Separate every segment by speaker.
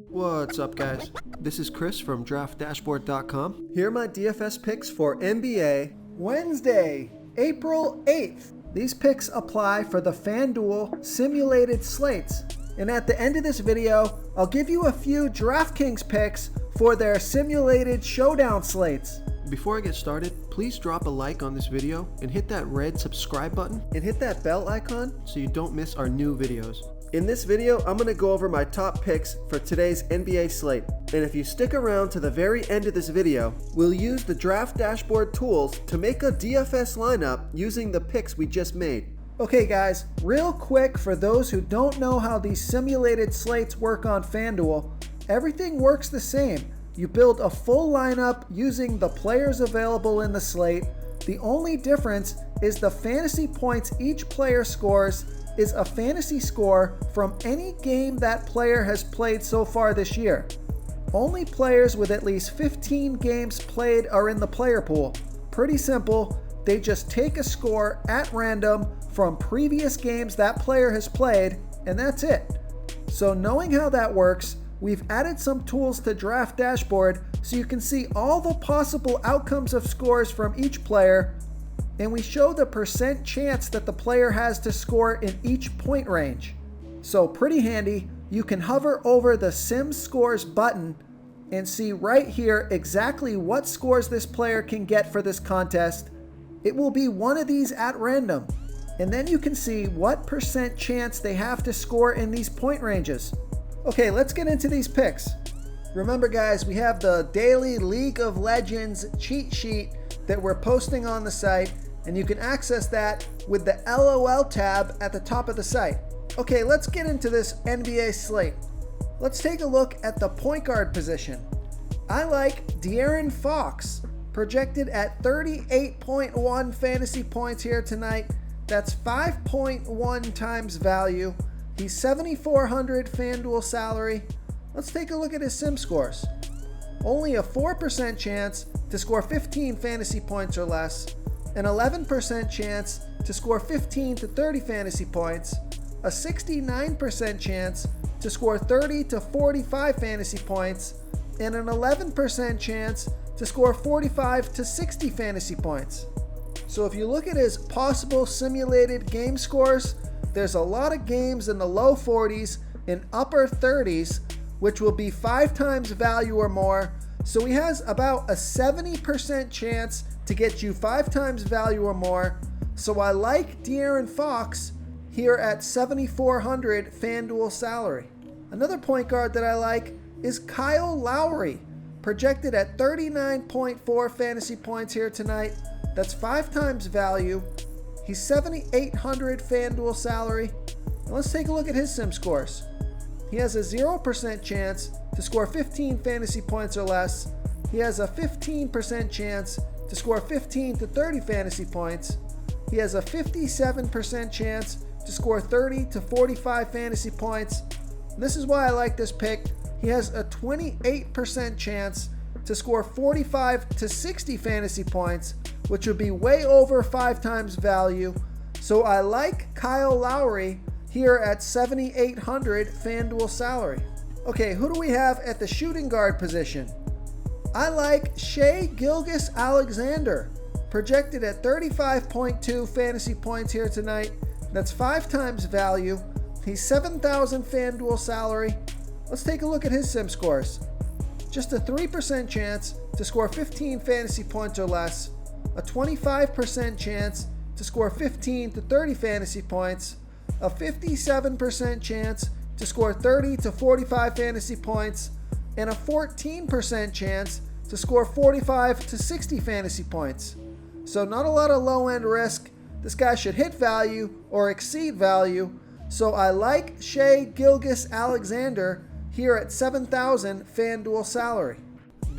Speaker 1: What's up, guys? This is Chris from DraftDashboard.com. Here are my DFS picks for NBA Wednesday, April 8th. These picks apply for the FanDuel simulated slates. And at the end of this video, I'll give you a few DraftKings picks for their simulated showdown slates. Before I get started, please drop a like on this video and hit that red subscribe button and hit that bell icon so you don't miss our new videos. In this video, I'm going to go over my top picks for today's NBA slate. And if you stick around to the very end of this video, we'll use the Draft Dashboard tools to make a DFS lineup using the picks we just made. Okay guys, real quick for those who don't know how these simulated slates work on FanDuel, everything works the same. You build a full lineup using the players available in the slate. The only difference is the fantasy points each player scores is a fantasy score from any game that player has played so far this year. Only players with at least 15 games played are in the player pool. Pretty simple, they just take a score at random from previous games that player has played, and that's it. So knowing how that works, we've added some tools to Draft Dashboard so you can see all the possible outcomes of scores from each player, and we show the percent chance that the player has to score in each point range. So pretty handy. You can hover over the Sim Scores button and see right here exactly what scores this player can get for this contest. It will be one of these at random. And then you can see what percent chance they have to score in these point ranges. Okay, let's get into these picks. Remember guys, we have the daily League of Legends cheat sheet that we're posting on the site, and you can access that with the LOL tab at the top of the site. Okay, let's get into this NBA slate. Let's take a look at the point guard position. I like De'Aaron Fox, projected at 38.1 fantasy points here tonight. That's 5.1 times value. He's 7,400 FanDuel salary. Let's take a look at his sim scores. Only a 4% chance to score 15 fantasy points or less, an 11% chance to score 15 to 30 fantasy points, a 69% chance to score 30 to 45 fantasy points, and an 11% chance to score 45 to 60 fantasy points. So if you look at his possible simulated game scores, there's a lot of games in the low 40s and upper 30s, which will be 5 times value or more. So he has about a 70% chance to get you 5 times value or more. So I like De'Aaron Fox here at 7,400 FanDuel salary. Another point guard that I like is Kyle Lowry, projected at 39.4 fantasy points here tonight. That's 5 times value. He's 7,800 FanDuel salary. And let's take a look at his sim scores. He has a 0% chance to score 15 fantasy points or less. He has a 15% chance to score 15 to 30 fantasy points. He has a 57% chance to score 30 to 45 fantasy points. And this is why I like this pick. He has a 28% chance to score 45 to 60 fantasy points, which would be way over 5 times value. So I like Kyle Lowry here at 7,800 FanDuel salary. Okay, who do we have at the shooting guard position? I like Shai Gilgeous-Alexander, projected at 35.2 fantasy points here tonight. That's 5 times value. He's 7,000 FanDuel salary. Let's take a look at his sim scores. Just a 3% chance to score 15 fantasy points or less, a 25% chance to score 15 to 30 fantasy points, a 57% chance to score 30 to 45 fantasy points, and a 14% chance to score 45 to 60 fantasy points. So not a lot of low-end risk. This guy should hit value or exceed value. So I like Shai Gilgeous-Alexander here at 7,000 FanDuel salary.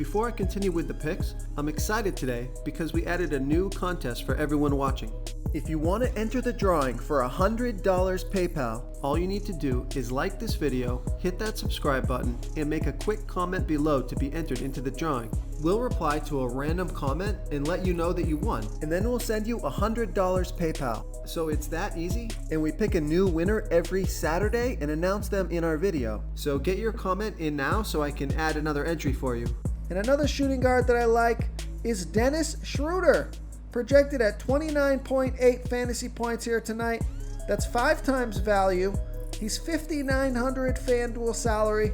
Speaker 1: Before I continue with the picks, I'm excited today because we added a new contest for everyone watching. If you want to enter the drawing for $100 PayPal, all you need to do is like this video, hit that subscribe button, and make a quick comment below to be entered into the drawing. We'll reply to a random comment and let you know that you won, and then we'll send you $100 PayPal. So it's that easy, and we pick a new winner every Saturday and announce them in our video. So get your comment in now so I can add another entry for you. And another shooting guard that I like is Dennis Schroeder, projected at 29.8 fantasy points here tonight. That's 5 times value. He's $5,900 FanDuel salary.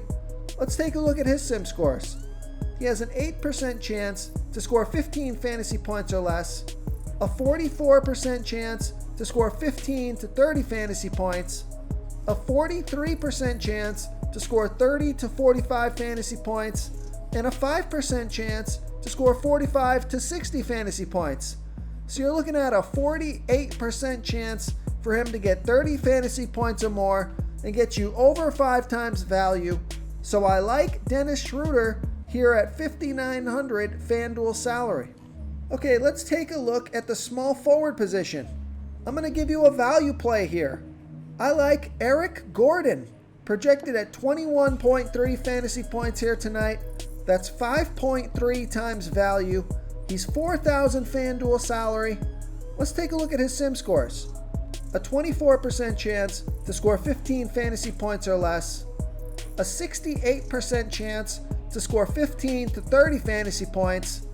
Speaker 1: Let's take a look at his sim scores. He has an 8% chance to score 15 fantasy points or less, a 44% chance to score 15 to 30 fantasy points, a 43% chance to score 30 to 45 fantasy points, and a 5% chance to score 45 to 60 fantasy points. So you're looking at a 48% chance for him to get 30 fantasy points or more and get you over 5 times value. So I like Dennis Schroeder here at $5,900 FanDuel salary. Okay, let's take a look at the small forward position. I'm going to give you a value play here. I like Eric Gordon, projected at 21.3 fantasy points here tonight. That's 5.3 times value. He's $4,000 FanDuel salary. Let's take a look at his sim scores. A 24% chance to score 15 fantasy points or less. A 68% chance to score 15 to 30 fantasy points.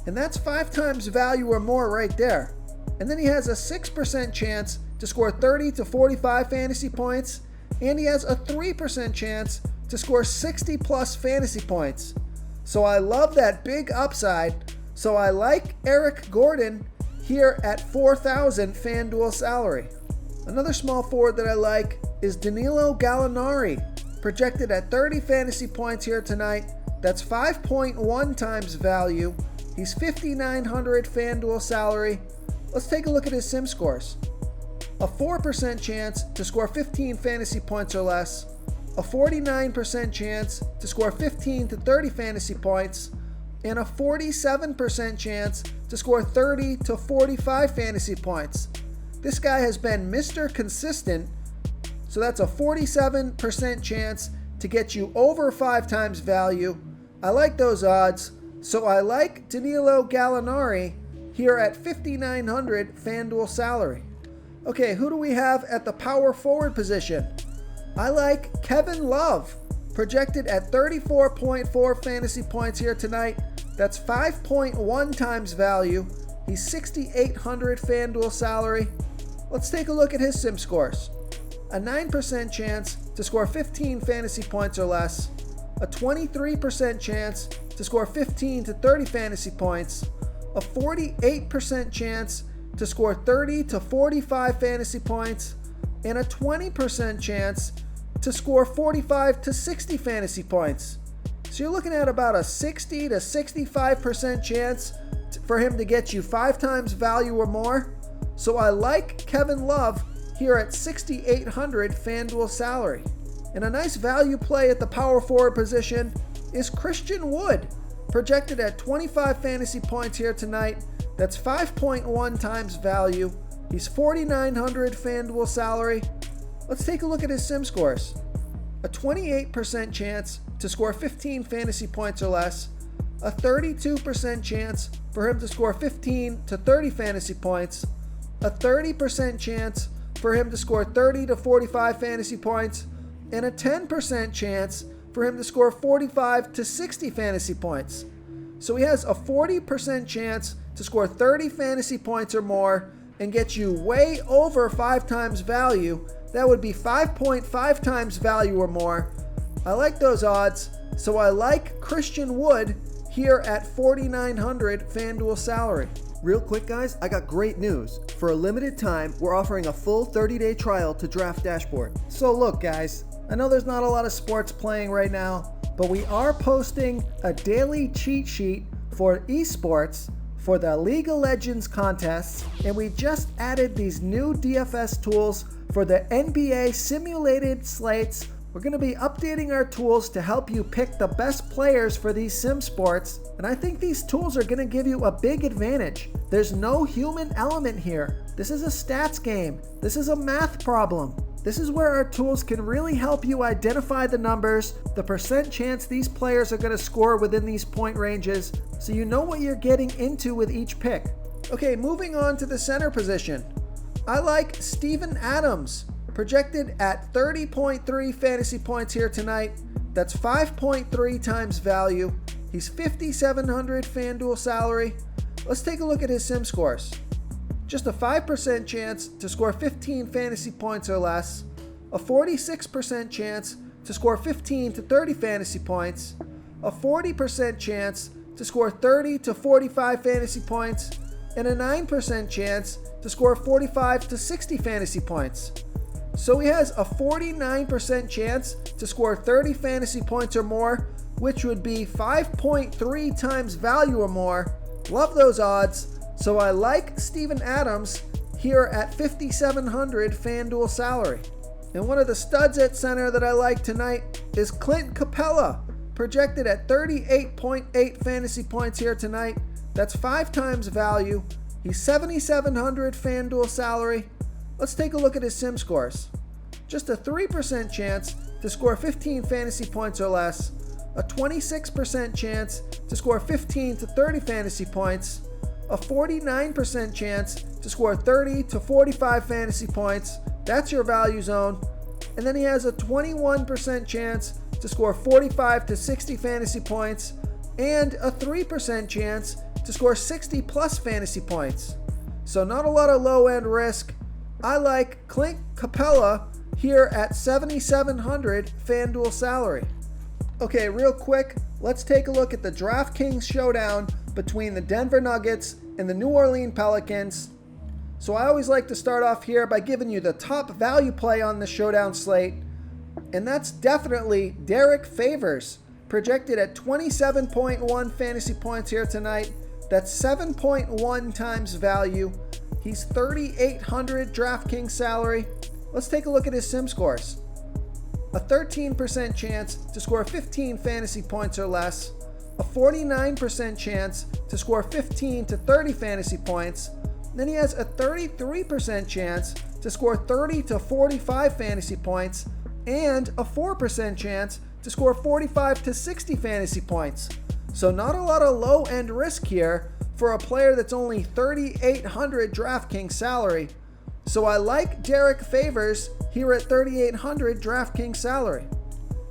Speaker 1: And that's 5 times value or more right there. And then he has a 6% chance to score 30 to 45 fantasy points. And he has a 3% chance to score 60 plus fantasy points. So I love that big upside. So I like Eric Gordon here at $4,000 FanDuel salary. Another small forward that I like is Danilo Gallinari, projected at 30 fantasy points here tonight. That's 5.1 times value. He's $5,900 FanDuel salary. Let's take a look at his sim scores. A 4% chance to score 15 fantasy points or less. A 49% chance to score 15 to 30 fantasy points, and a 47% chance to score 30 to 45 fantasy points. This guy has been Mr. Consistent, so that's a 47% chance to get you over 5 times value. I like those odds, so I like Danilo Gallinari here at $5,900 FanDuel salary. Okay, who do we have at the power forward position? I like Kevin Love, projected at 34.4 fantasy points here tonight. That's 5.1 times value. He's $6,800 FanDuel salary. Let's take a look at his sim scores. A 9% chance to score 15 fantasy points or less. A 23% chance to score 15 to 30 fantasy points. A 48% chance to score 30 to 45 fantasy points. And a 20% chance to score 45 to 60 fantasy points. So you're looking at about a 60 to 65% chance for him to get you 5 times value or more. So I like Kevin Love here at $6,800 FanDuel salary. And a nice value play at the power forward position is Christian Wood, projected at 25 fantasy points here tonight. That's 5.1 times value. He's $4,900 FanDuel salary. Let's take a look at his sim scores. A 28% chance to score 15 fantasy points or less. A 32% chance for him to score 15 to 30 fantasy points. A 30% chance for him to score 30 to 45 fantasy points. And a 10% chance for him to score 45 to 60 fantasy points. So he has a 40% chance to score 30 fantasy points or more and get you way over 5 times value. That would be 5.5 times value or more. I like those odds, so I like Christian Wood here at $4,900 FanDuel salary. Real quick, guys, I got great news. For a limited time, we're offering a full 30-day trial to Draft Dashboard. So look, guys, I know there's not a lot of sports playing right now, but we are posting a daily cheat sheet for esports for the League of Legends contests, and we just added these new DFS tools for the NBA simulated slates We're going to be updating our tools to help you pick the best players for these sim sports, and I think these tools are going to give you a big advantage. There's no human element here. This is a stats game. This is a math problem. This is where our tools can really help you identify the numbers, the percent chance these players are going to score within these point ranges, so you know what you're getting into with each pick. Okay, moving on to the center position. I like Steven Adams, projected at 30.3 fantasy points here tonight. That's 5.3 times value. He's 5,700 FanDuel salary. Let's take a look at his sim scores. Just a 5% chance to score 15 fantasy points or less, a 46% chance to score 15 to 30 fantasy points, a 40% chance to score 30 to 45 fantasy points, and a 9% chance to score 45 to 60 fantasy points. So he has a 49% chance to score 30 fantasy points or more, which would be 5.3 times value or more. Love those odds. So I like Steven Adams here at 5,700 FanDuel salary. And one of the studs at center that I like tonight is Clint Capella, projected at 38.8 fantasy points here tonight. That's 5 times value. He's 7,700 FanDuel salary. Let's take a look at his sim scores. Just a 3% chance to score 15 fantasy points or less, a 26% chance to score 15 to 30 fantasy points, a 49% chance to score 30 to 45 fantasy points. That's your value zone. And then he has a 21% chance to score 45 to 60 fantasy points and a 3% chance to score 60 plus fantasy points. So not a lot of low end risk. I like Clint Capella here at 7,700 FanDuel salary. Okay, real quick, let's take a look at the DraftKings showdown between the Denver Nuggets and the New Orleans Pelicans. So I always like to start off here by giving you the top value play on the showdown slate, and that's definitely Derek Favors, projected at 27.1 fantasy points here tonight. That's 7.1 times value. He's 3,800 DraftKings salary. Let's take a look at his sim scores. A 13% chance to score 15 fantasy points or less, a 49% chance to score 15 to 30 fantasy points. Then he has a 33% chance to score 30 to 45 fantasy points and a 4% chance to score 45 to 60 fantasy points. So not a lot of low-end risk here for a player that's only 3,800 DraftKings salary. So I like Derek Favors here at 3,800 DraftKings salary.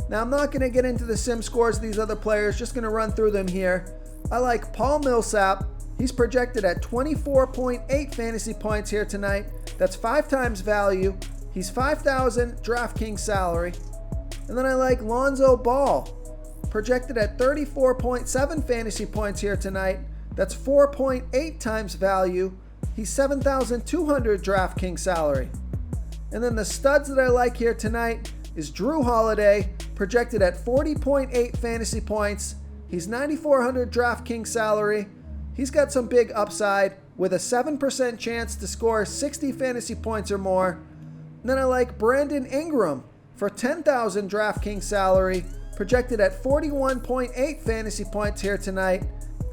Speaker 1: Now I'm not going to get into the sim scores of these other players, just going to run through them here. I like Paul Millsap. He's projected at 24.8 fantasy points here tonight. That's 5 times value. He's 5,000 DraftKings salary. And then I like Lonzo Ball, projected at 34.7 fantasy points here tonight. That's 4.8 times value. He's 7,200 DraftKings salary. And then the studs that I like here tonight is Drew Holiday, projected at 40.8 fantasy points. He's 9,400 DraftKings salary. He's got some big upside with a 7% chance to score 60 fantasy points or more. And then I like Brandon Ingram for 10,000 DraftKings salary, projected at 41.8 fantasy points here tonight.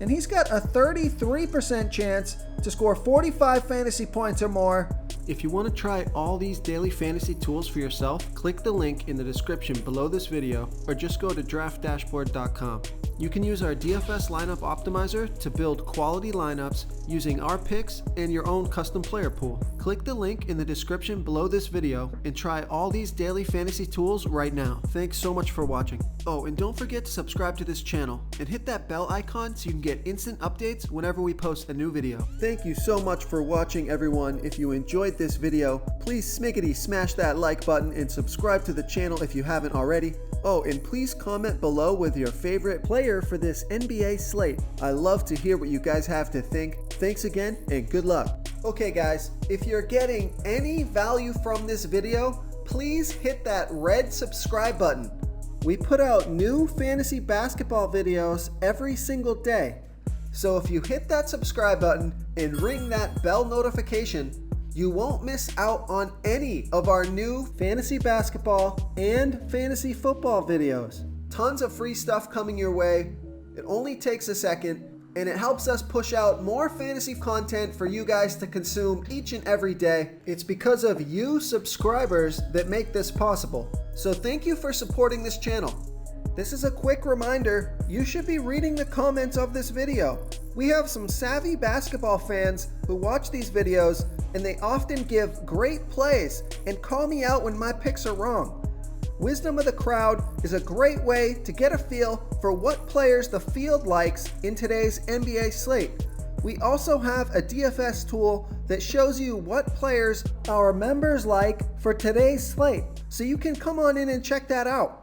Speaker 1: And he's got a 33% chance to score 45 fantasy points or more.
Speaker 2: If you want to try all these daily fantasy tools for yourself, click the link in the description below this video or just go to draftdashboard.com. You can use our DFS lineup optimizer to build quality lineups using our picks and your own custom player pool. Click the link in the description below this video and try all these daily fantasy tools right now. Thanks so much for watching. Oh, and don't forget to subscribe to this channel and hit that bell icon so you can get instant updates whenever we post a new video.
Speaker 1: Thank you so much for watching, everyone. If you enjoyed this video, please smiggity smash that like button and subscribe to the channel if you haven't already. Oh, and please comment below with your favorite player for this NBA slate. I love to hear what you guys have to think. Thanks again and good luck. Okay guys, if you're getting any value from this video, please hit that red subscribe button. We put out new fantasy basketball videos every single day. So if you hit that subscribe button and ring that bell notification, you won't miss out on any of our new fantasy basketball and fantasy football videos. Tons of free stuff coming your way. It only takes a second, and it helps us push out more fantasy content for you guys to consume each and every day. It's because of you subscribers that make this possible. So thank you for supporting this channel. This is a quick reminder, you should be reading the comments of this video. We have some savvy basketball fans who watch these videos, and they often give great plays and call me out when my picks are wrong. Wisdom of the crowd is a great way to get a feel for what players the field likes in today's NBA slate. We also have a DFS tool that shows you what players our members like for today's slate. So you can come on in and check that out.